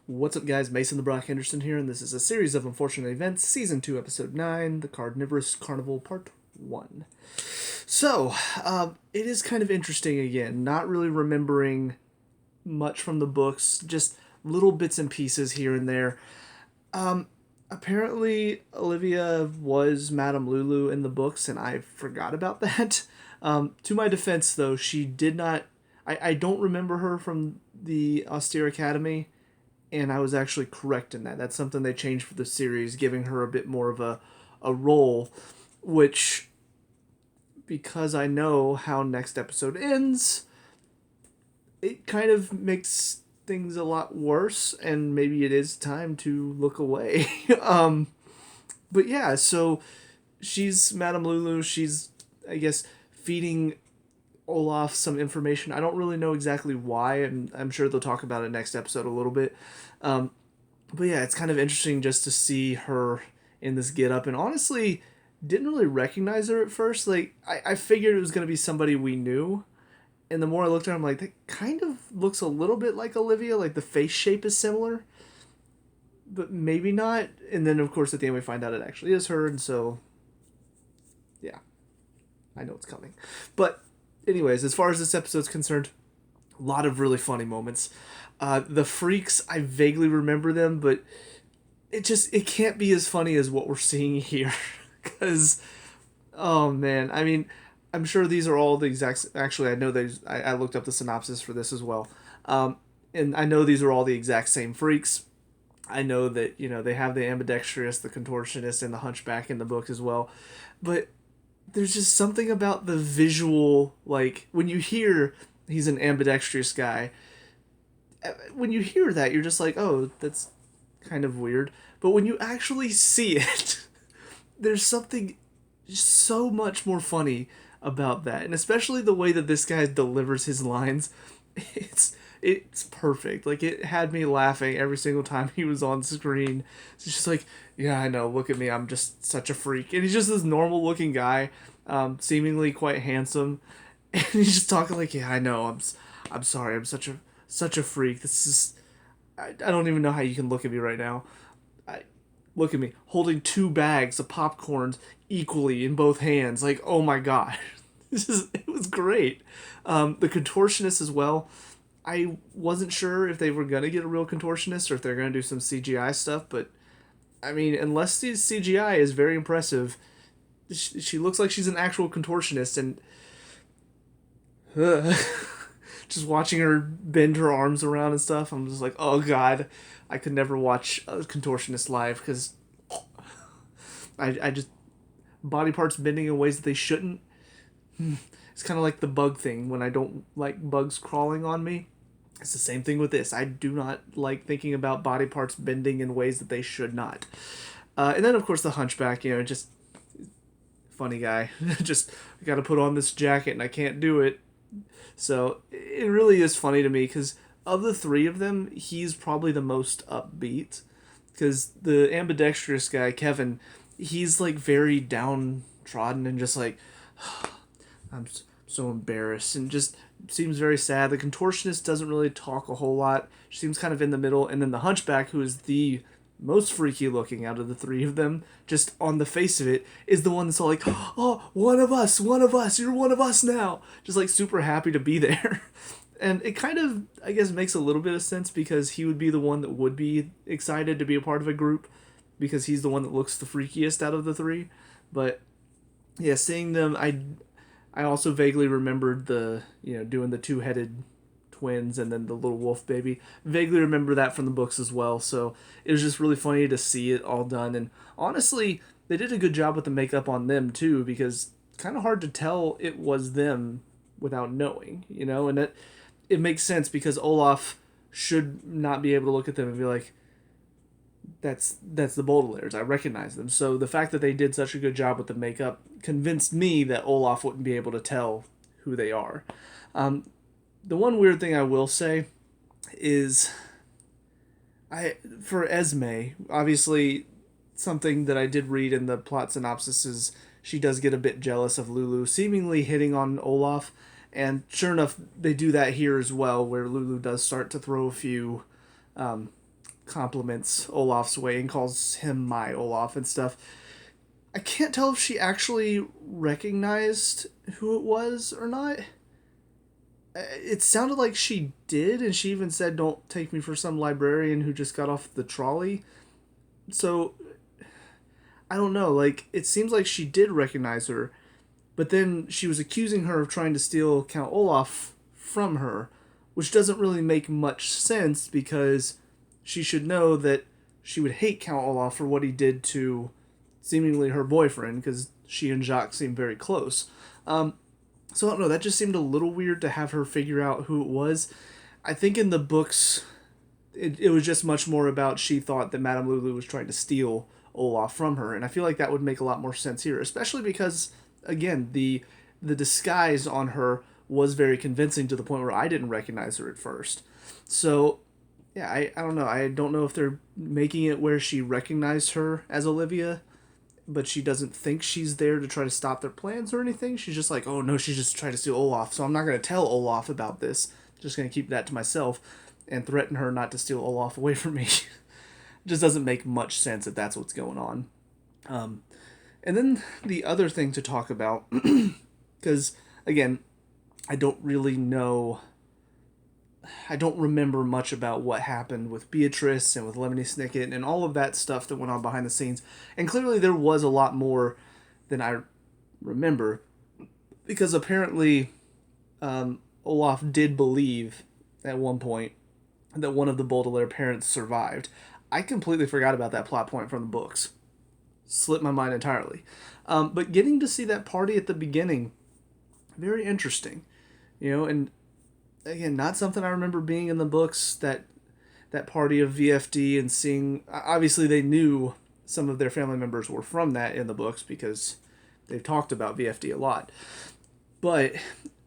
What's up, guys? Mason the Brock Henderson here, and this is a series of unfortunate events, Season 2, Episode 9, The Carnivorous Carnival, Part 1. It is kind of interesting again, not really remembering much from the books, just little bits and pieces here and there. Apparently, Olivia was Madame Lulu in the books, and I forgot about that. To my defense, though, she did not. I don't remember her from the Austere Academy, and I was actually correct in that. That's something they changed for the series, giving her a bit more of a role, which, because I know how next episode ends, it kind of makes things a lot worse, and maybe it is time to look away. But yeah, so she's Madame Lulu. She's, I guess, feeding Olaf some information. I don't really know exactly why, and I'm sure they'll talk about it next episode a little bit. Um, but yeah, it's kind of interesting just to see her in this get up, and honestly, didn't really recognize her at first. Like, I figured it was going to be somebody we knew, and the more I looked at her, I'm like, that kind of looks a little bit like Olivia. Like, the face shape is similar, but maybe not. And then, of course, at the end, we find out it actually is her, and so, yeah, I know it's coming. But, anyways, as far as this episode's concerned, a lot of really funny moments. The freaks, I vaguely remember them, but it can't be as funny as what we're seeing here. Because, oh man, I mean, I'm sure these are all the exact. Actually, I know these. I looked up the synopsis for this as well, and I know these are all the exact same freaks. I know that they have the ambidextrous, the contortionist, and the hunchback in the book as well, but there's just something about the visual, like when you hear he's an ambidextrous guy. When you hear that, you're just like, oh, that's kind of weird. But when you actually see it, there's something so much more funny about that, and especially the way that this guy delivers his lines. It's perfect. Like, it had me laughing every single time he was on screen. It's just like, yeah, I know. Look at me. I'm just such a freak, and he's just this normal looking guy, seemingly quite handsome, and he's just talking like, yeah, I know. I'm sorry. I'm such a freak. This is. I don't even know how you can look at me right now. Look at me holding two bags of popcorns equally in both hands. Like, oh my god, it was great. The contortionist as well. I wasn't sure if they were gonna get a real contortionist or if they're gonna do some CGI stuff, but I mean, unless the CGI is very impressive, she looks like she's an actual contortionist, and just watching her bend her arms around and stuff, I'm just like, oh god, I could never watch a contortionist live because I just body parts bending in ways that they shouldn't. It's kind of like the bug thing when I don't like bugs crawling on me. It's the same thing with this. I do not like thinking about body parts bending in ways that they should not. And then, of course, the hunchback, just funny guy. Just got to put on this jacket and I can't do it. So it really is funny to me because of the three of them, he's probably the most upbeat. Because the ambidextrous guy, Kevin, he's like very downtrodden and just like, I'm so embarrassed and just seems very sad. The contortionist doesn't really talk a whole lot. She seems kind of in the middle. And then the hunchback, who is the most freaky looking out of the three of them, just on the face of it, is the one that's all like, oh, one of us, you're one of us now. Just like super happy to be there. And it kind of, I guess, makes a little bit of sense because he would be the one that would be excited to be a part of a group because he's the one that looks the freakiest out of the three. But yeah, seeing them, I also vaguely remembered the, doing the two-headed twins and then the little wolf baby. Vaguely remember that from the books as well. So it was just really funny to see it all done. And honestly, they did a good job with the makeup on them too because it's kind of hard to tell it was them without knowing, and it makes sense because Olaf should not be able to look at them and be like, that's the Baudelaires. I recognize them. So the fact that they did such a good job with the makeup convinced me that Olaf wouldn't be able to tell who they are. The one weird thing I will say is, for Esme, obviously something that I did read in the plot synopsis is she does get a bit jealous of Lulu seemingly hitting on Olaf, and sure enough, they do that here as well, where Lulu does start to throw a few compliments Olaf's way and calls him my Olaf and stuff. I can't tell if she actually recognized who it was or not. It sounded like she did, and she even said, "Don't take me for some librarian who just got off the trolley." So, I don't know. Like, it seems like she did recognize her, but then she was accusing her of trying to steal Count Olaf from her, which doesn't really make much sense because she should know that she would hate Count Olaf for what he did to seemingly her boyfriend, because she and Jacques seem very close. So I don't know, that just seemed a little weird to have her figure out who it was. I think in the books, it was just much more about she thought that Madame Lulu was trying to steal Olaf from her, and I feel like that would make a lot more sense here, especially because, again, the disguise on her was very convincing to the point where I didn't recognize her at first. So, yeah, I don't know. I don't know if they're making it where she recognized her as Olivia, but she doesn't think she's there to try to stop their plans or anything. She's just like, oh no, she's just trying to steal Olaf, so I'm not going to tell Olaf about this. Just going to keep that to myself and threaten her not to steal Olaf away from me. It just doesn't make much sense if that's what's going on. And then the other thing to talk about, because again, I don't really know. I don't remember much about what happened with Beatrice and with Lemony Snicket and all of that stuff that went on behind the scenes. And clearly there was a lot more than I remember, because apparently Olaf did believe at one point that one of the Baudelaire parents survived. I completely forgot about that plot point from the books. Slipped my mind entirely. But getting to see that party at the beginning, very interesting. And again, not something I remember being in the books, that party of VFD, and seeing, obviously they knew some of their family members were from that in the books because they've talked about VFD a lot. But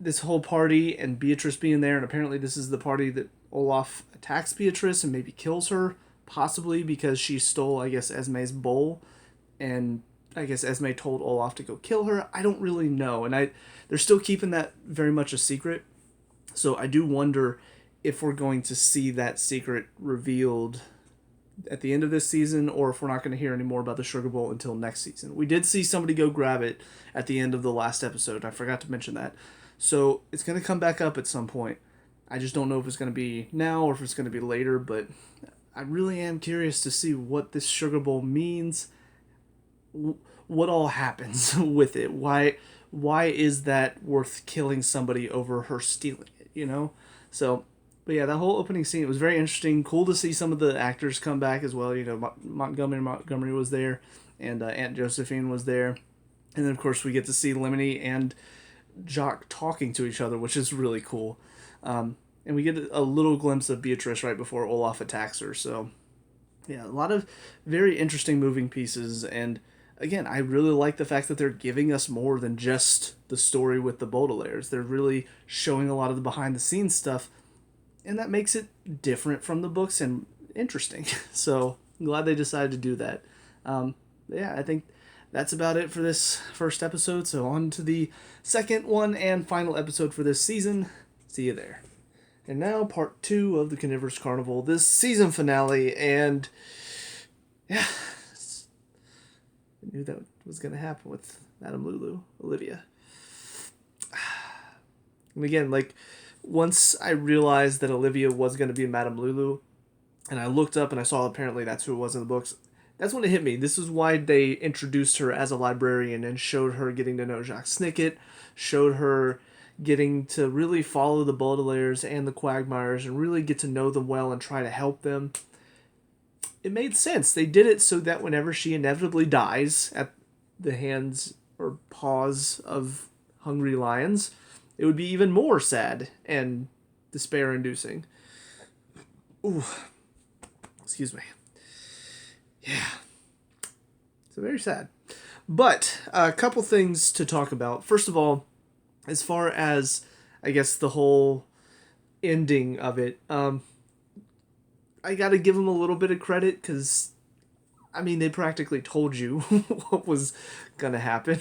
this whole party and Beatrice being there, and apparently this is the party that Olaf attacks Beatrice and maybe kills her, possibly because she stole, I guess, Esme's bowl, and I guess Esme told Olaf to go kill her. I don't really know, and they're still keeping that very much a secret. So I do wonder if we're going to see that secret revealed at the end of this season, or if we're not going to hear any more about the Sugar Bowl until next season. We did see somebody go grab it at the end of the last episode. I forgot to mention that. So it's going to come back up at some point. I just don't know if it's going to be now or if it's going to be later, but I really am curious to see what this Sugar Bowl means, what all happens with it. Why is that worth killing somebody over her stealing it, So, but yeah, that whole opening scene, it was very interesting. Cool to see some of the actors come back as well. Montgomery was there, and Aunt Josephine was there. And then, of course, we get to see Lemony and Jacques talking to each other, which is really cool. And we get a little glimpse of Beatrice right before Olaf attacks her. So, yeah, a lot of very interesting moving pieces. And again, I really like the fact that they're giving us more than just the story with the Baudelaires. They're really showing a lot of the behind-the-scenes stuff, and that makes it different from the books and interesting. So I'm glad they decided to do that. Yeah, I think that's about it for this first episode. So on to the second one and final episode for this season. See you there. And now part 2 of the Carnivorous Carnival, this season finale, and yeah, I knew that was going to happen with Madame Lulu, Olivia. And again, once I realized that Olivia was going to be Madame Lulu, and I looked up and I saw apparently that's who it was in the books, that's when it hit me. This is why they introduced her as a librarian and showed her getting to know Jacques Snicket, showed her getting to really follow the Baudelaires and the Quagmires and really get to know them well and try to help them. It made sense. They did it so that whenever she inevitably dies at the hands or paws of hungry lions, it would be even more sad and despair-inducing. Ooh. Excuse me. Yeah. So very sad. But a couple things to talk about. First of all, as far as, I guess, the whole ending of it, I gotta give them a little bit of credit, because, I mean, they practically told you what was gonna happen.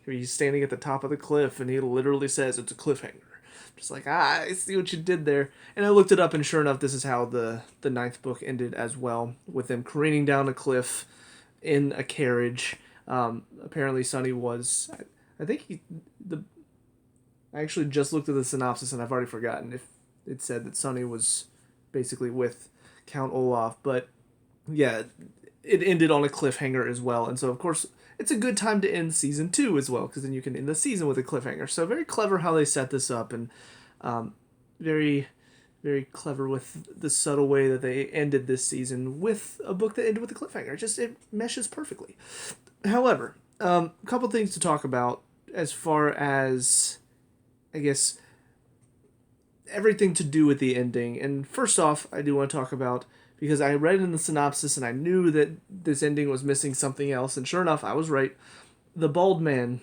He's standing at the top of the cliff, and he literally says it's a cliffhanger. Just like, I see what you did there. And I looked it up, and sure enough, this is how the ninth book ended as well, with them careening down a cliff in a carriage. Apparently, Sonny was. I think I actually just looked at the synopsis, and I've already forgotten if it said that Sonny was basically with Count Olaf, but yeah, it ended on a cliffhanger as well. And so, of course, it's a good time to end season 2 as well, because then you can end the season with a cliffhanger. So very clever how they set this up, and very, very clever with the subtle way that they ended this season with a book that ended with a cliffhanger. It meshes perfectly. However, a couple things to talk about as far as, I guess, everything to do with the ending. And first off, I do want to talk about, because I read in the synopsis and I knew that this ending was missing something else, and sure enough, I was right. The bald man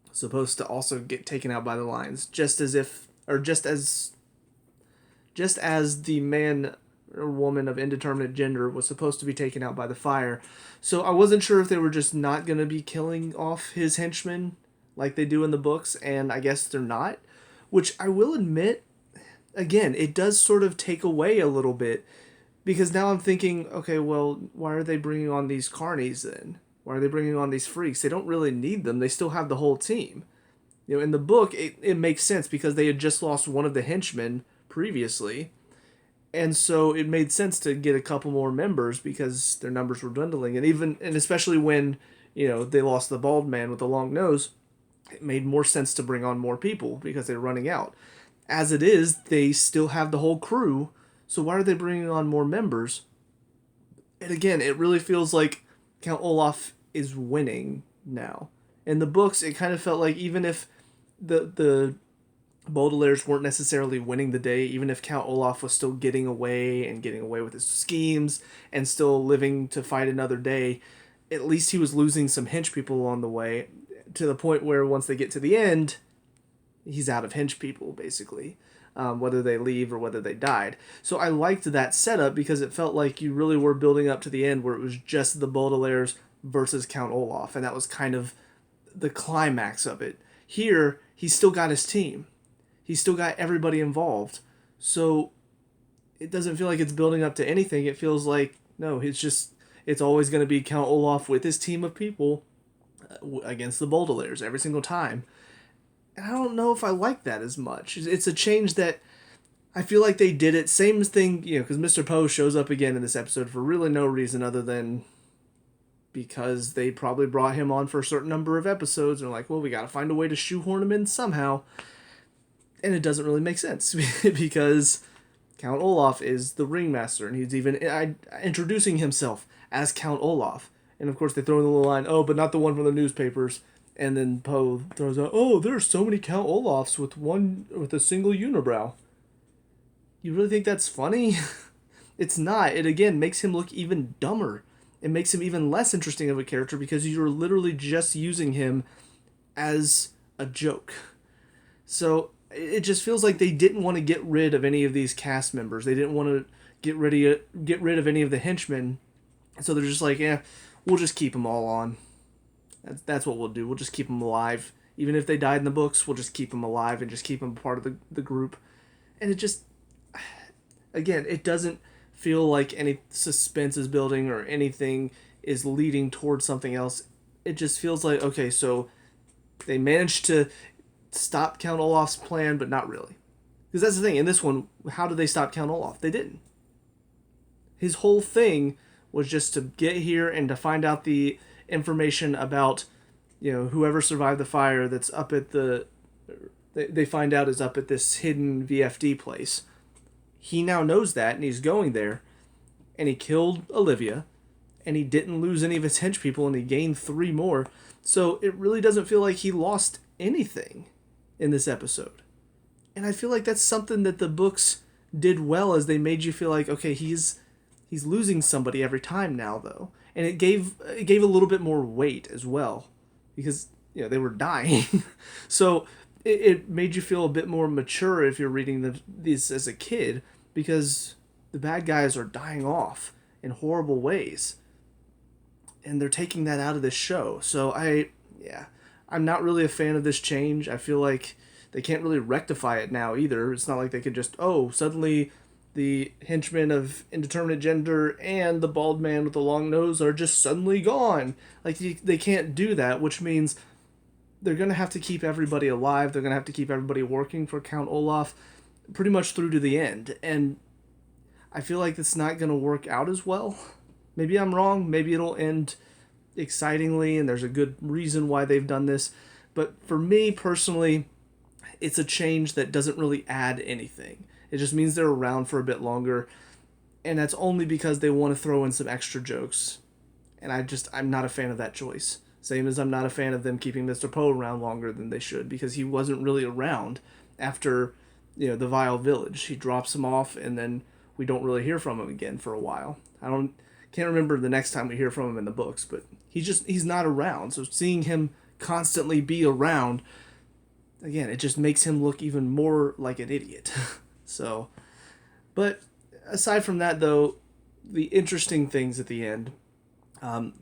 was supposed to also get taken out by the lions, just as the man or woman of indeterminate gender was supposed to be taken out by the fire. So I wasn't sure if they were just not going to be killing off his henchmen like they do in the books, and I guess they're not, which I will admit, again, it does sort of take away a little bit, because now I'm thinking, okay, well, why are they bringing on these carnies then? Why are they bringing on these freaks? They don't really need them. They still have the whole team. In the book, it makes sense because they had just lost one of the henchmen previously, and so it made sense to get a couple more members because their numbers were dwindling. And especially when, they lost the bald man with the long nose, it made more sense to bring on more people because they're running out. As it is, they still have the whole crew, so why are they bringing on more members? And again, it really feels like Count Olaf is winning now. In the books, it kind of felt like even if the Baudelaires weren't necessarily winning the day, even if Count Olaf was still getting away with his schemes and still living to fight another day, at least he was losing some hench people along the way, to the point where once they get to the end, he's out of hench people, basically. Whether they leave or whether they died. So I liked that setup because it felt like you really were building up to the end where it was just the Baudelaires versus Count Olaf, and that was kind of the climax of it. Here, he's still got his team. He's still got everybody involved. So it doesn't feel like it's building up to anything. It feels like, no, it's always going to be Count Olaf with his team of people against the Baudelaires every single time. And I don't know if I like that as much. It's a change that I feel like they did it. Same thing, because Mr. Poe shows up again in this episode for really no reason other than because they probably brought him on for a certain number of episodes and are like, well, we got to find a way to shoehorn him in somehow. And it doesn't really make sense because Count Olaf is the ringmaster, and he's even introducing himself as Count Olaf. And of course they throw in the little line, oh, but not the one from the newspapers. And then Poe throws out, oh, there's so many Count Olafs with a single unibrow. You really think that's funny? It's not. It, again, makes him look even dumber. It makes him even less interesting of a character because you're literally just using him as a joke. So it just feels like they didn't want to get rid of any of these cast members. They didn't want to get rid of any of the henchmen. So they're just like, yeah, we'll just keep them all on. That's what we'll do. We'll just keep them alive. Even if they died in the books, we'll just keep them alive and just keep them part of the group. And it just, again, it doesn't feel like any suspense is building or anything is leading towards something else. It just feels like, okay, so they managed to stop Count Olaf's plan, but not really. Because that's the thing. In this one, how did they stop Count Olaf? They didn't. His whole thing was just to get here and to find out the information about, whoever survived the fire that's up at they find out is up at this hidden VFD place. He now knows that, and he's going there, and he killed Olivia, and he didn't lose any of his hench people, and he gained 3 more. So it really doesn't feel like he lost anything in this episode. And I feel like that's something that the books did well, as they made you feel like, okay, he's losing somebody every time now, though. And it gave a little bit more weight as well, because they were dying. So it made you feel a bit more mature if you're reading these as a kid, because the bad guys are dying off in horrible ways, and they're taking that out of this show. So I'm not really a fan of this change. I feel like they can't really rectify it now either. It's not like they could just, oh, suddenly the henchman of indeterminate gender and the bald man with the long nose are just suddenly gone. Like, they can't do that, which means they're going to have to keep everybody alive. They're going to have to keep everybody working for Count Olaf pretty much through to the end. And I feel like it's not going to work out as well. Maybe I'm wrong. Maybe it'll end excitingly and there's a good reason why they've done this. But for me personally, it's a change that doesn't really add anything. It just means they're around for a bit longer. And that's only because they want to throw in some extra jokes. And I'm not a fan of that choice. Same as I'm not a fan of them keeping Mr. Poe around longer than they should, because he wasn't really around after, the Vile Village. He drops him off and then we don't really hear from him again for a while. Can't remember the next time we hear from him in the books, but he's not around. So seeing him constantly be around, again, it just makes him look even more like an idiot. So, but aside from that though, the interesting things at the end,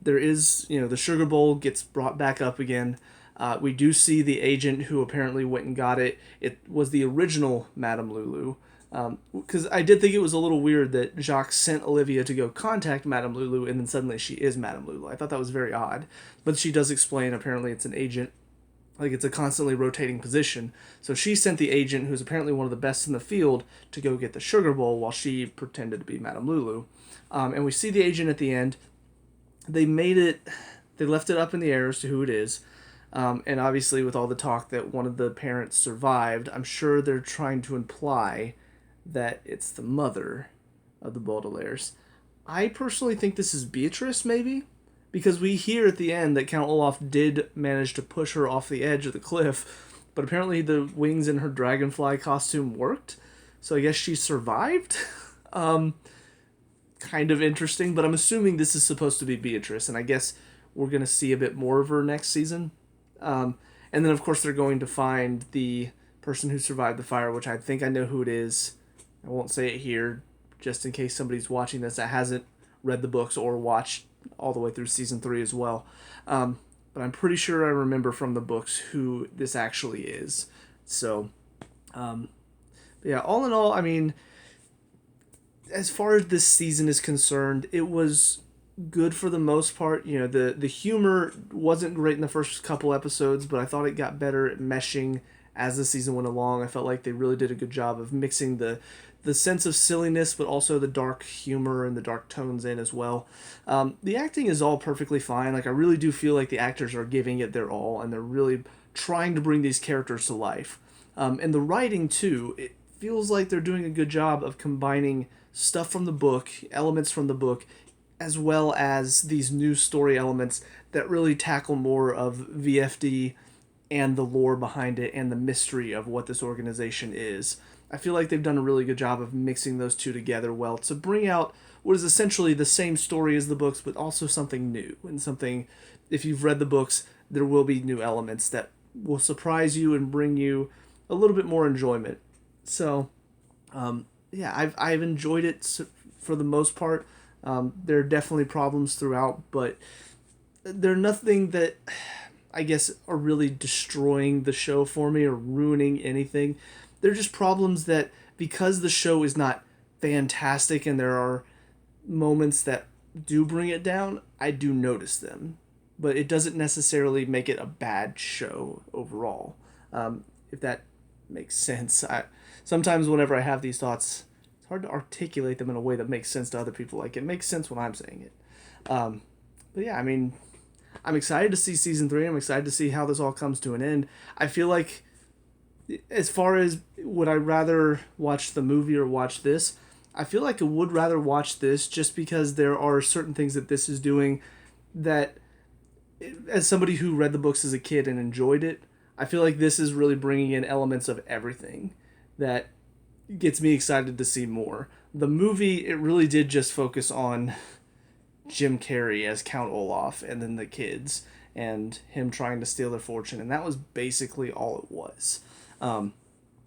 there is, the sugar bowl gets brought back up again. We do see the agent who apparently went and got it. It was the original Madame Lulu. Because I did think it was a little weird that Jacques sent Olivia to go contact Madame Lulu and then suddenly she is Madame Lulu. I thought that was very odd. But she does explain apparently it's an agent. Like, it's a constantly rotating position. So she sent the agent, who's apparently one of the best in the field, to go get the sugar bowl while she pretended to be Madame Lulu. And we see the agent at the end. They left it up in the air as to who it is. And obviously with all the talk that one of the parents survived, I'm sure they're trying to imply that it's the mother of the Baudelaires. I personally think this is Beatrice, maybe? Because we hear at the end that Count Olaf did manage to push her off the edge of the cliff, but apparently the wings in her dragonfly costume worked, so I guess she survived? Kind of interesting, but I'm assuming this is supposed to be Beatrice, and I guess we're going to see a bit more of her next season. And then, of course, they're going to find the person who survived the fire, which I think I know who it is. I won't say it here, just in case somebody's watching this that hasn't read the books or watched all the way through season 3 as well. But I'm pretty sure I remember from the books who this actually is. So, yeah, all in all, I mean, as far as this season is concerned, it was good for the most part. The humor wasn't great in the first couple episodes, but I thought it got better at meshing as the season went along. I felt like they really did a good job of mixing the sense of silliness, but also the dark humor and the dark tones in as well. The acting is all perfectly fine. Like, I really do feel like the actors are giving it their all, and they're really trying to bring these characters to life. And the writing, too, it feels like they're doing a good job of combining stuff from the book, elements from the book, as well as these new story elements that really tackle more of VFD and the lore behind it and the mystery of what this organization is. I feel like they've done a really good job of mixing those two together well to bring out what is essentially the same story as the books, but also something new. And something, if you've read the books, there will be new elements that will surprise you and bring you a little bit more enjoyment. So, yeah, I've enjoyed it for the most part. There are definitely problems throughout, but they're nothing that I guess are really destroying the show for me or ruining anything. They're just problems that, because the show is not fantastic and there are moments that do bring it down, I do notice them. But it doesn't necessarily make it a bad show overall. If that makes sense. Sometimes whenever I have these thoughts, it's hard to articulate them in a way that makes sense to other people. Like, it makes sense when I'm saying it. But yeah, I mean, I'm excited to see season 3. I'm excited to see how this all comes to an end. I feel like, as far as would I rather watch the movie or watch this, I feel like I would rather watch this, just because there are certain things that this is doing that, as somebody who read the books as a kid and enjoyed it, I feel like this is really bringing in elements of everything that gets me excited to see more. The movie, it really did just focus on Jim Carrey as Count Olaf and then the kids and him trying to steal their fortune, and that was basically all it was.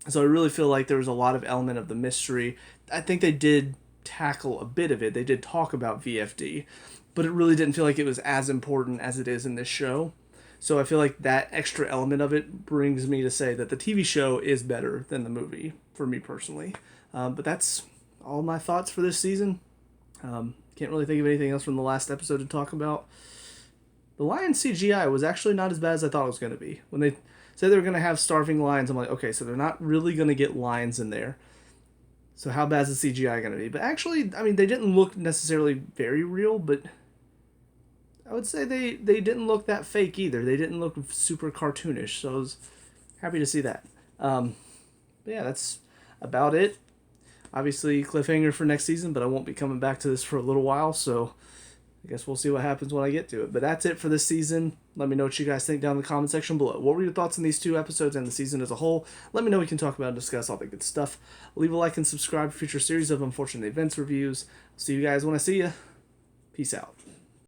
So I really feel like there was a lot of element of the mystery. I think they did tackle a bit of it. They did talk about VFD, but it really didn't feel like it was as important as it is in this show. So I feel like that extra element of it brings me to say that the TV show is better than the movie for me personally. But that's all my thoughts for this season. Can't really think of anything else from the last episode to talk about. The lion CGI was actually not as bad as I thought it was going to be. When they said they were going to have starving lions, I'm like, okay, so they're not really going to get lions in there. So how bad is the CGI going to be? But actually, I mean, they didn't look necessarily very real, but I would say they didn't look that fake either. They didn't look super cartoonish, so I was happy to see that. But yeah, that's about it. Obviously, cliffhanger for next season, but I won't be coming back to this for a little while, so I guess we'll see what happens when I get to it. But that's it for this season. Let me know what you guys think down in the comment section below. What were your thoughts on these 2 episodes and the season as a whole? Let me know. We can talk about and discuss all the good stuff. Leave a like and subscribe for future series of Unfortunate Events reviews. See you guys when I see you. Peace out.